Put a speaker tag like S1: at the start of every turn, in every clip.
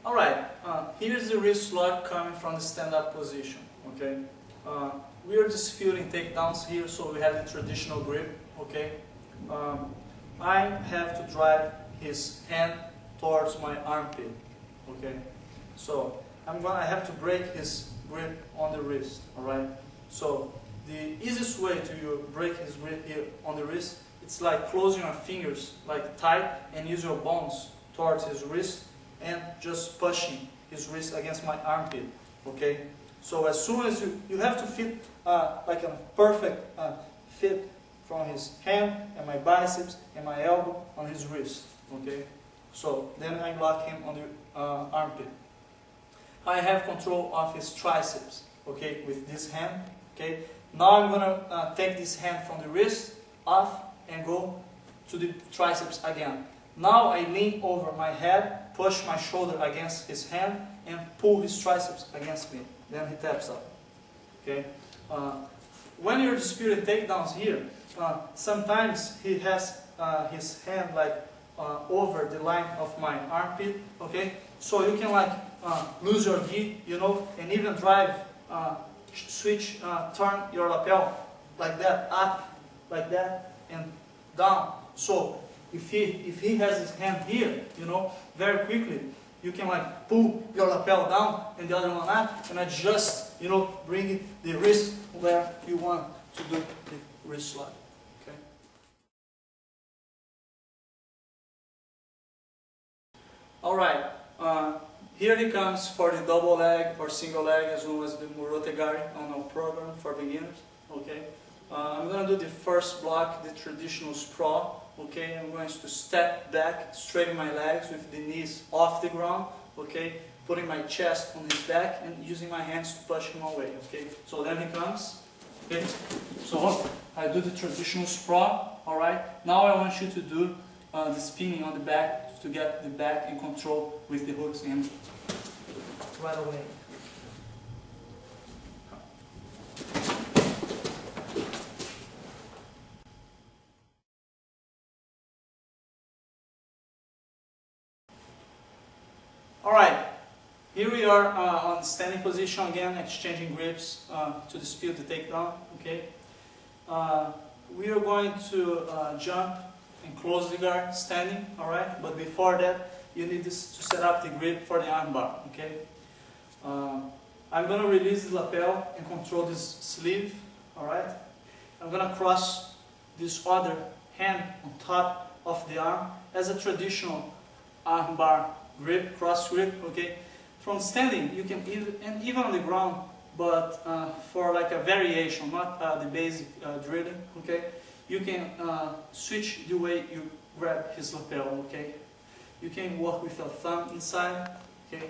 S1: Alright, here's the wrist lock coming from the stand-up position, okay? We are disputing takedowns here, so we have the traditional grip, okay? I have to drive his hand towards my armpit, okay? So, I have to break his grip on the wrist, alright? So, the easiest way to break his grip here on the wrist, it's like closing your fingers like tight and use your bones towards his wrist and just pushing his wrist against my armpit, okay? So as soon as you have to fit like a perfect fit from his hand and my biceps and my elbow on his wrist, okay? So then I lock him on the armpit. I have control of his triceps, okay, with this hand, okay? Now I'm gonna take this hand from the wrist off and go to the triceps again. Now I lean over my head, push my shoulder against his hand, and pull his triceps against me. Then he taps up. Okay. When you're disputing takedowns here, sometimes he has his hand like over the line of my armpit. Okay. So you can like lose your gi, you know, and even drive, switch, turn your lapel like that, up, like that, and down. So if he has his hand here, you know, very quickly, you can like pull your lapel down and the other one up and adjust, you know, bring the wrist where you want to do the wrist slide. Okay. All right. Here he comes for the double leg or single leg, as well as the Murotegari on our program for beginners. Okay. I'm going to do the first block, the traditional sprawl. Okay, I'm going to step back, straighten my legs with the knees off the ground. Okay, putting my chest on his back and using my hands to push him away. Okay, so then he comes. Okay, so I do the traditional sprawl. All right, now I want you to do the spinning on the back to get the back in control with the hooks in right away. Alright, here we are on standing position again, exchanging grips to dispute the takedown. Okay, we are going to jump and close the guard standing. Alright, but before that, you need to set up the grip for the armbar. Okay, I'm going to release the lapel and control this sleeve. Alright, I'm going to cross this other hand on top of the arm as a traditional armbar grip, cross grip, okay? From standing, you can even on the ground, but for like a variation, not the basic drilling, okay? You can switch the way you grab his lapel, okay? You can work with your thumb inside, okay?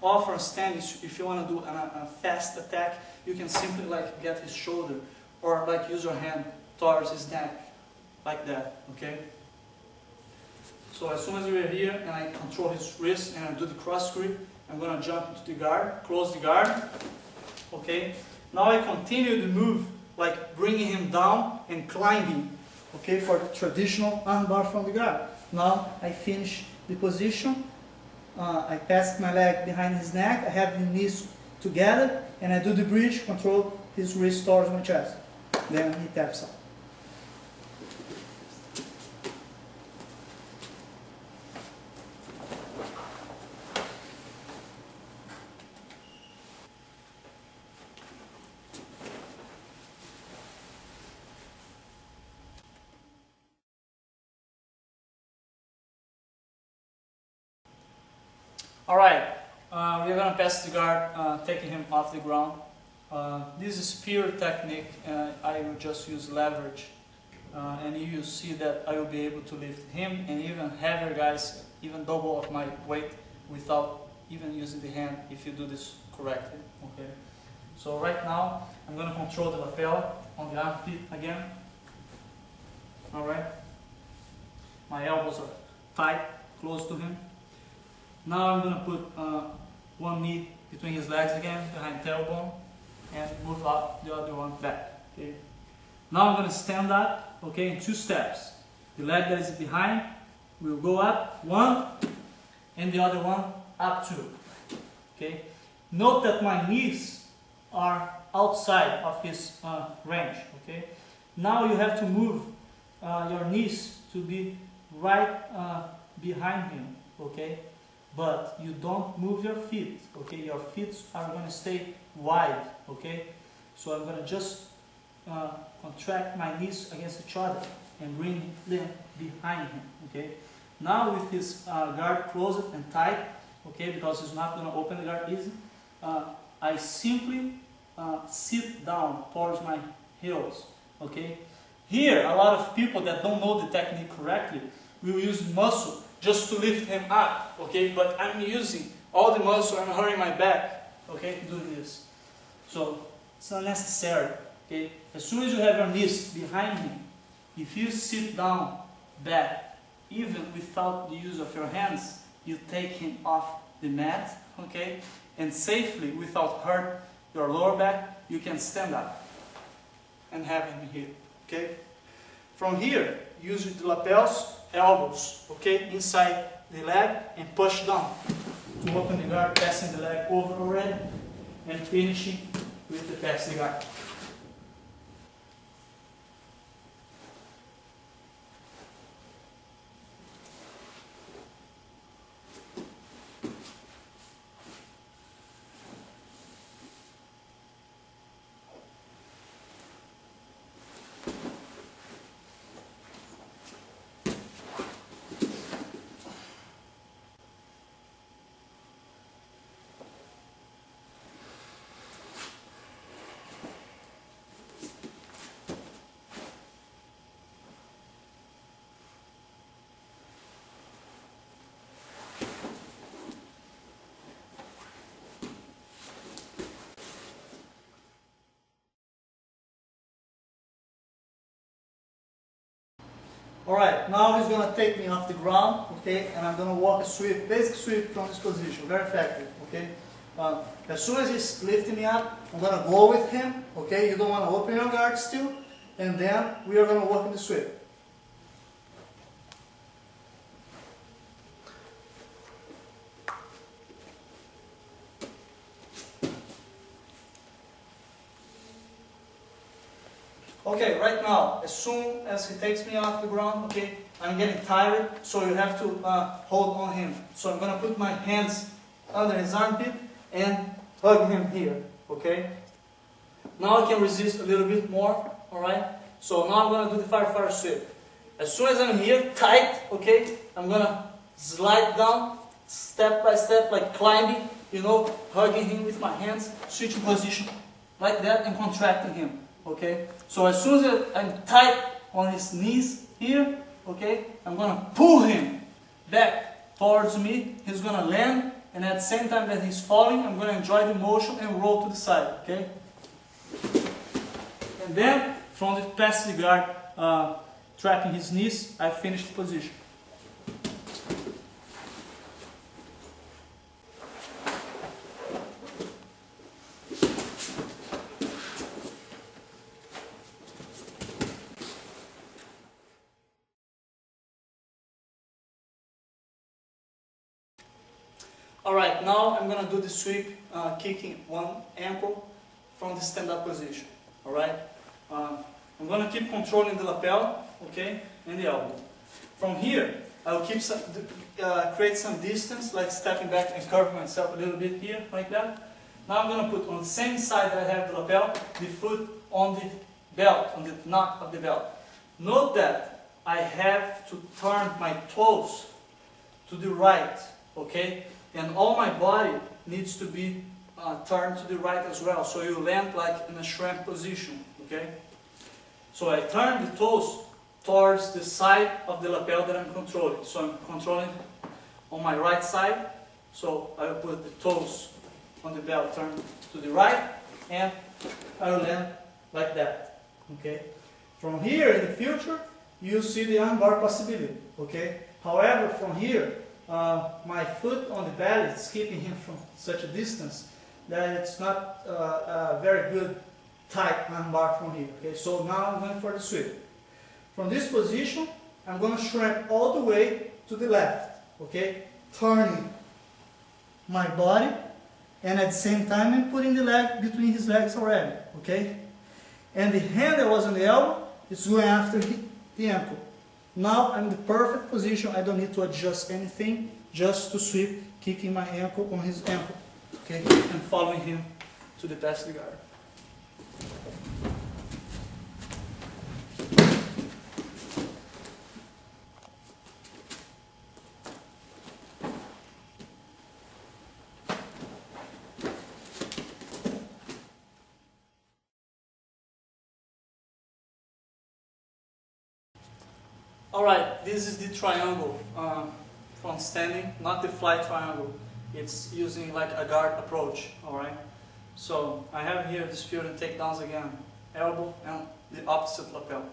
S1: Or from standing, if you want to do a fast attack, you can simply like get his shoulder, or like use your hand towards his neck, like that, okay? So as soon as we're here and I control his wrist and I do the cross grip, I'm going to jump into the guard, close the guard, okay? Now I continue the move like bringing him down and climbing, okay, for the traditional armbar from the guard. Now I finish the position, I pass my leg behind his neck, I have the knees together and I do the bridge, control his wrist towards my chest. Then he taps up. Alright, we're going to pass the guard, taking him off the ground. This is spear technique, I will just use leverage. And you will see that I will be able to lift him and even heavier guys, even double of my weight without even using the hand if you do this correctly. Okay. So right now, I'm going to control the lapel on the armpit again. Alright. My elbows are tight, close to him. Now I'm going to put one knee between his legs again, behind tailbone, and move up the other one back. Okay. Now I'm going to stand up, okay, in 2 steps. The leg that is behind will go up, 1, and the other one up to. Okay. Note that my knees are outside of his range. Okay. Now you have to move your knees to be right behind him. Okay. But you don't move your feet. Okay. Your feet are going to stay wide. Okay. So I'm going to just contract my knees against each other and bring them behind him. Okay. Now with his guard closed and tight, okay, because he's not going to open the guard easy, I simply sit down towards my heels. Okay. Here, a lot of people that don't know the technique correctly will use muscle just to lift him up. Okay, but I'm using all the muscle. I'm hurting my back. Okay, to do this. So it's not necessary. Okay. As soon as you have your knees behind him, if you sit down back, even without the use of your hands, you take him off the mat, okay? And safely, without hurt your lower back, you can stand up and have him here, okay? From here, use the lapels, elbows, okay? Inside the leg and push down to open the guard, passing the leg over already and finishing with the pass the guard. Alright, now he's going to take me off the ground, okay, and I'm going to walk a sweep, basic sweep from this position, very effective, okay. As soon as he's lifting me up, I'm going to go with him, okay, you don't want to open your guard still, and then we are going to work in the sweep. Okay, right now, as soon as he takes me off the ground, okay, I'm getting tired, so you have to hold on him. So I'm going to put my hands under his armpit and hug him here, okay? Now I can resist a little bit more, alright? So now I'm going to do the firefighter sweep. As soon as I'm here, tight, okay, I'm going to slide down, step by step, like climbing, you know, hugging him with my hands, switching position, like that, and contracting him. Okay, so as soon as I'm tight on his knees here, okay, I'm going to pull him back towards me. He's going to land, and at the same time that he's falling, I'm going to enjoy the motion and roll to the side, okay? And then, from the passive guard, trapping his knees, I finish the position. Alright, now I'm going to do the sweep, kicking one ankle from the stand-up position. Alright? I'm going to keep controlling the lapel, okay, and the elbow. From here, I'll keep create some distance, like stepping back and curving myself a little bit here, like that. Now I'm going to put on the same side that I have the lapel, the foot on the belt, on the knot of the belt. Note that I have to turn my toes to the right, okay? And all my body needs to be turned to the right as well, so you land like in a shrimp position, okay? So I turn the toes towards the side of the lapel that I'm controlling. So I'm controlling on my right side, so I will put the toes on the belt turned to the right, and I will land like that, okay? From here in the future, you see the armbar possibility, okay? However, from here, my foot on the belly is keeping him from such a distance that it's not a very good tight armbar from here. Okay, so now I'm going for the sweep. From this position, I'm going to shrimp all the way to the left. Okay, turning
S2: my body, and at the same time I'm putting the leg between his legs already, okay? And the hand that was on the elbow is going after the ankle. Now I'm in the perfect position, I don't need to adjust anything, just to sweep, kicking my ankle on his ankle, okay? And following him to the pass the guard. Alright, this is the triangle from standing, not the fly triangle. It's using like a guard approach, alright? So I have here disputed takedowns again, elbow and the opposite lapel.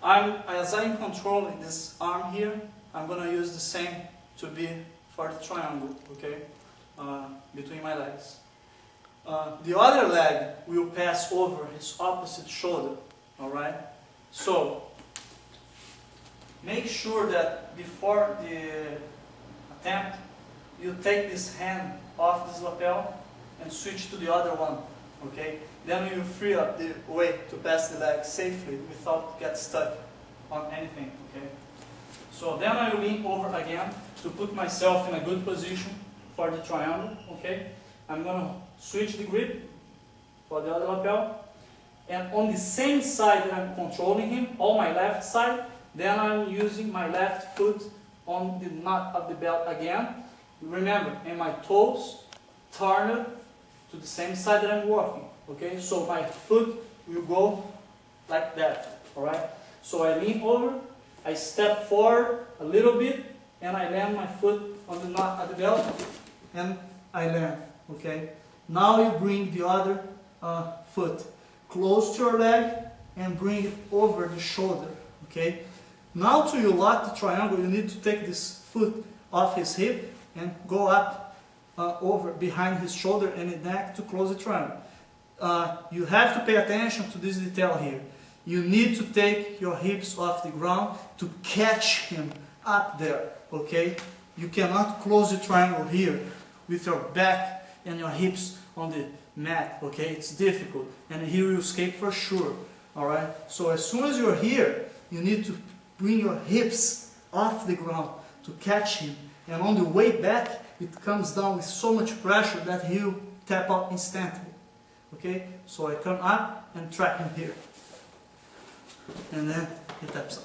S2: As I'm controlling this arm here, I'm going to use the same to be for the triangle, okay? Between my legs. The other leg will pass over his opposite shoulder, alright? So make sure that before the attempt, you take this hand off this lapel and switch to the other one, okay? Then you free up the way to pass the leg safely without get stuck on anything, okay? So then I will lean over again to put myself in a good position for the triangle, okay? I'm gonna switch the grip for the other lapel, and on the same side that I'm controlling him, on my left side, then I'm using my left foot on the knot of the belt again. Remember, and my toes turned to the same side that I'm working. Okay, so my foot will go like that. Alright? So I lean over, I step forward a little bit, and I land my foot on the knot of the belt, and I land. Okay? Now you bring the other foot close to your leg and bring it over the shoulder. Okay? Now to you lock the triangle, you need to take this foot off his hip and go up over behind his shoulder and his neck to close the triangle. You have to pay attention to this detail here. You need to take your hips off the ground to catch him up there, okay? You cannot close the triangle here with your back and your hips on the mat, okay? It's difficult, and he will escape for sure, alright? So as soon as you're here, you need to bring your hips off the ground to catch him, and on the way back, it comes down with so much pressure that he'll tap out instantly. Okay, so I come up and trap him here, and then he taps out.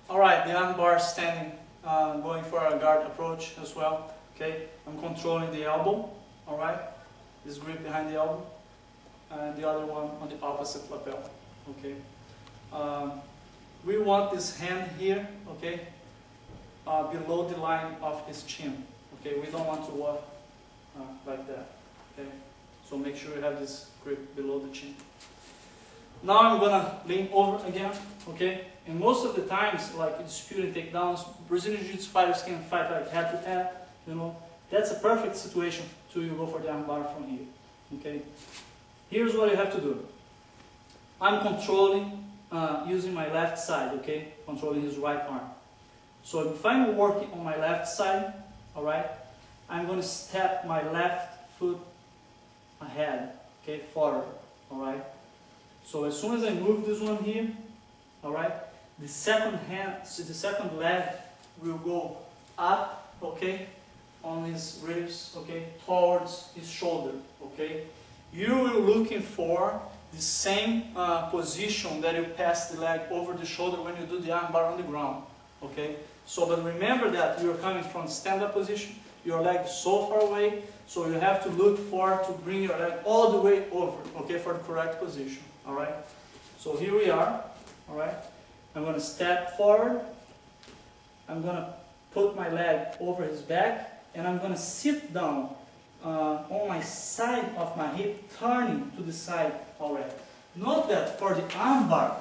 S2: Alright, the arm bar standing, going for a guard approach as well. Okay, I'm controlling the elbow, alright, this grip behind the elbow, and the other one on the opposite lapel, okay. We want this hand here, okay, below the line of his chin, okay, we don't want to walk like that, okay, so make sure you have this grip below the chin. Now I'm gonna lean over again, okay, and most of the times, like in disputed takedowns, Brazilian Jiu-Jitsu fighters can fight like head to head. You know, that's a perfect situation to go for the arm bar from here. Okay, here's what you have to do. I'm controlling using my left side. Okay, controlling his right arm. So if I'm working on my left side, all right, I'm going to step my left foot ahead. Okay, forward. All right. So as soon as I move this one here, all right, the second leg will go up. Okay. On his ribs, okay, towards his shoulder, okay. You will looking for the same position that you pass the leg over the shoulder when you do the arm bar on the ground, okay. So, but remember that you're coming from stand-up position, your leg is so far away, so you have to look for to bring your leg all the way over, okay, for the correct position, all right. So here we are, all right. I'm going to step forward. I'm going to put my leg over his back. And I'm going to sit down on my side of my hip, turning to the side already. Note that for the arm bar,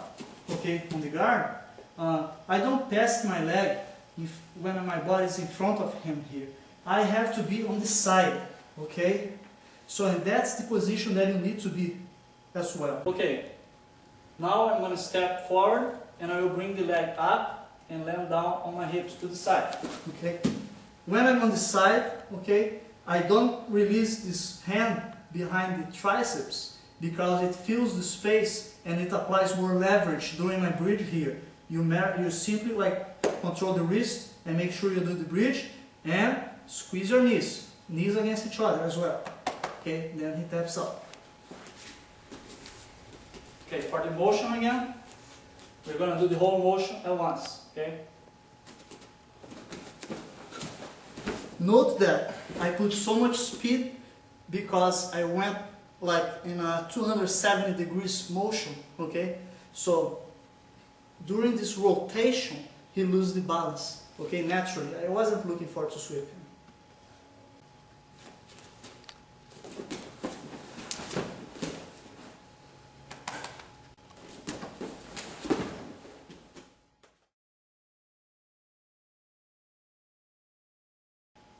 S2: okay, on the guard, I don't pass my leg when my body is in front of him here. I have to be on the side, okay? So that's the position that you need to be as well. Okay, now I'm going to step forward and I will bring the leg up and land down on my hips to the side, okay? When I'm on the side, okay, I don't release this hand behind the triceps because it fills the space and it applies more leverage during my bridge here. You simply like control the wrist and make sure you do the bridge and squeeze your knees against each other as well. Okay, then he taps up. Okay, for the motion again, we're going to do the whole motion at once. Okay. Note that I put so much speed because I went like in a 270 degrees motion. Okay, so during this rotation, he loses the balance. Okay, naturally. I wasn't looking forward to sweep him.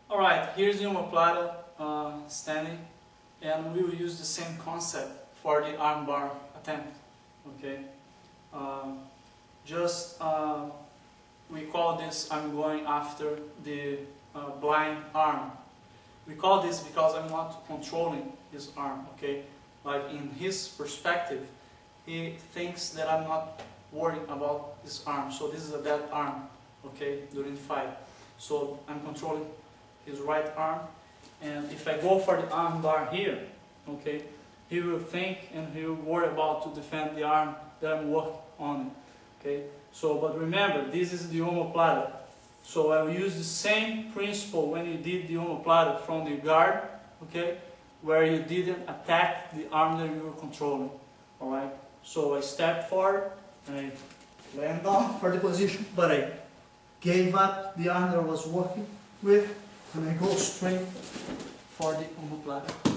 S2: Alright, here's the omoplata standing, and we will use the same concept for the arm bar attempt. Okay, we call this I'm going after the blind arm. We call this because I'm not controlling his arm. Okay, like in his perspective, he thinks that I'm not worried about his arm. So this is a dead arm. Okay, during the fight. So I'm controlling his right arm, and if I go for the arm bar here, okay, he will think and he will worry about to defend the arm that I'm working on. Okay, so but remember, this is the omoplata. So I will use the same principle when you did the omoplata from the guard, okay, where you didn't attack the arm that you were controlling. All right. So I step forward and I land down for the position, but I gave up the arm that I was working with. And I go straight for the omoplata.